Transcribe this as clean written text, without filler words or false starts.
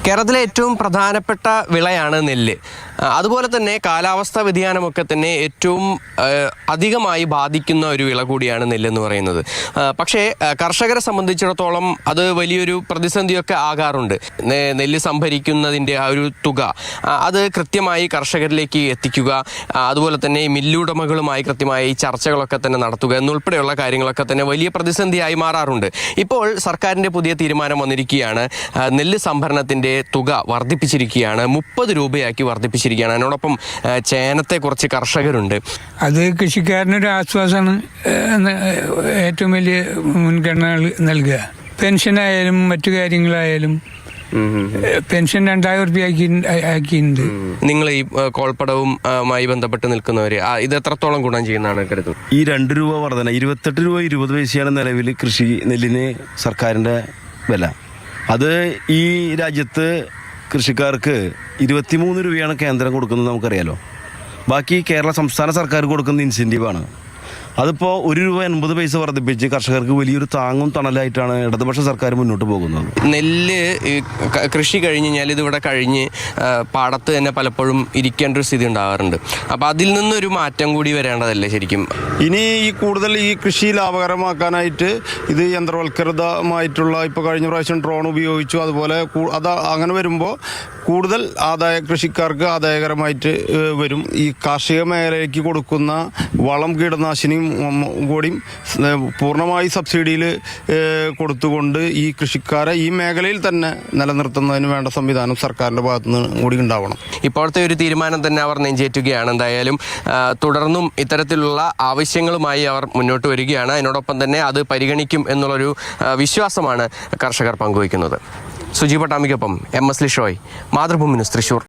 കേരളത്തിലെ ഏറ്റവും പ്രധാനപ്പെട്ട വിളയാണ് നെല്ല്. അതുപോലെ തന്നെ കാലാവസ്ഥാ വ്യതിയാനമൊക്കെ തന്നെ ഏറ്റവും അധികമായി ബാധിക്കുന്ന ഒരു വിള കൂടിയാണ് നെല്ലെന്ന് പറയുന്നത്. പക്ഷേ കർഷകരെ സംബന്ധിച്ചിടത്തോളം അത് വലിയൊരു പ്രതിസന്ധിയൊക്കെ ആകാറുണ്ട്. നെല്ല് സംഭരിക്കുന്നതിൻ്റെ ആ ഒരു തുക അത് കൃത്യമായി കർഷകരിലേക്ക് എത്തിക്കുക, അതുപോലെ തന്നെ മില്ലുടമകളുമായി കൃത്യമായി ചർച്ചകളൊക്കെ തന്നെ നടത്തുക എന്നുൾപ്പെടെയുള്ള കാര്യങ്ങളൊക്കെ തന്നെ വലിയ പ്രതിസന്ധിയായി മാറാറുണ്ട്. ഇപ്പോൾ സർക്കാരിൻ്റെ പുതിയ തീരുമാനം വന്നിരിക്കുകയാണ്. നെല്ല് സംഭരണത്തിൻ്റെ തുക വർദ്ധിപ്പിച്ചിരിക്കുകയാണ്, 30 രൂപയാക്കി വർദ്ധിപ്പിച്ചിരിക്കുകയാണ്. അതിനോടൊപ്പം ചേനത്തെ കുറച്ച് കർഷകരുണ്ട്. അത് കൃഷിക്കാരനൊരു ആശ്വാസമാണ്, ഏറ്റവും വലിയ മുൻഗണന നൽകുക. പെൻഷനായാലും മറ്റു കാര്യങ്ങളായാലും പെൻഷൻ 2000 രൂപ ആക്കിയിട്ടുണ്ട്. നിങ്ങൾ ഈ കോൾപ്പടവുമായി ബന്ധപ്പെട്ട് നിൽക്കുന്നവര് ഇത് എത്രത്തോളം ഗുണം ചെയ്യുന്നതാണ് കരുതുന്നത്? ഈ 2 രൂപ വർധന 28 രൂപ 20 പൈസയാണ് നിലവിൽ കൃഷി നെല്ലിന് സർക്കാരിൻ്റെ വില. അത് ഈ രാജ്യത്ത് കൃഷിക്കാർക്ക് 23 രൂപയാണ് കേന്ദ്രം കൊടുക്കുന്നത്, നമുക്കറിയാലോ. ബാക്കി കേരള സംസ്ഥാന സർക്കാർ കൊടുക്കുന്ന ഇൻസെൻറ്റീവാണ്. അതിപ്പോൾ 1 രൂപ 80 പൈസ വർദ്ധിപ്പിച്ച് കർഷകർക്ക് വലിയൊരു താങ്ങും തണലായിട്ടാണ് ഇടതുപക്ഷ സർക്കാർ മുന്നോട്ട് പോകുന്നത്. നെല്ല് കൃഷി കഴിഞ്ഞ് കഴിഞ്ഞാൽ ഇതിവിടെ കഴിഞ്ഞ് പാടത്ത് തന്നെ പലപ്പോഴും ഇരിക്കേണ്ട ഒരു സ്ഥിതി ഉണ്ടാകാറുണ്ട്. അപ്പോൾ അതിൽ നിന്നൊരു മാറ്റം കൂടി വരേണ്ടതല്ലേ ശരിക്കും? ഇനി ഈ കൂടുതൽ ഈ കൃഷി ലാഭകരമാക്കാനായിട്ട് ഇത് യന്ത്രവൽകൃതമായിട്ടുള്ള ഇപ്പോൾ കഴിഞ്ഞ പ്രാവശ്യം ഡ്രോൺ ഉപയോഗിച്ചു, അതുപോലെ അത് അങ്ങനെ വരുമ്പോൾ കൂടുതൽ കൃഷിക്കാർക്ക് ആദായകരമായിട്ട് വരും. ഈ കാർഷിക മേഖലയ്ക്ക് കൊടുക്കുന്ന വളം കീടനാശിനിയും കൂടിയും പൂർണ്ണമായി സബ്സിഡിയിൽ കൊടുത്തുകൊണ്ട് ഈ കൃഷിക്കാരെ ഈ മേഖലയിൽ തന്നെ നിലനിർത്തുന്നതിന് വേണ്ട സംവിധാനം സർക്കാരിൻ്റെ ഭാഗത്തുനിന്ന് കൂടി ഉണ്ടാവണം. ഇപ്പോഴത്തെ ഒരു തീരുമാനം തന്നെ അവർ നെഞ്ചേറ്റുകയാണ്. എന്തായാലും തുടർന്നും ഇത്തരത്തിലുള്ള ആവശ്യങ്ങളുമായി അവർ മുന്നോട്ട് വരികയാണ്. അതിനോടൊപ്പം തന്നെ അത് പരിഗണിക്കും എന്നുള്ളൊരു വിശ്വാസമാണ് കർഷകർ പങ്കുവയ്ക്കുന്നത്. സുജി പട്ടാമിക്കൊപ്പം MS ലിഷോയ്, മാതൃഭൂമി ന്യൂസ്, തൃശ്ശൂർ.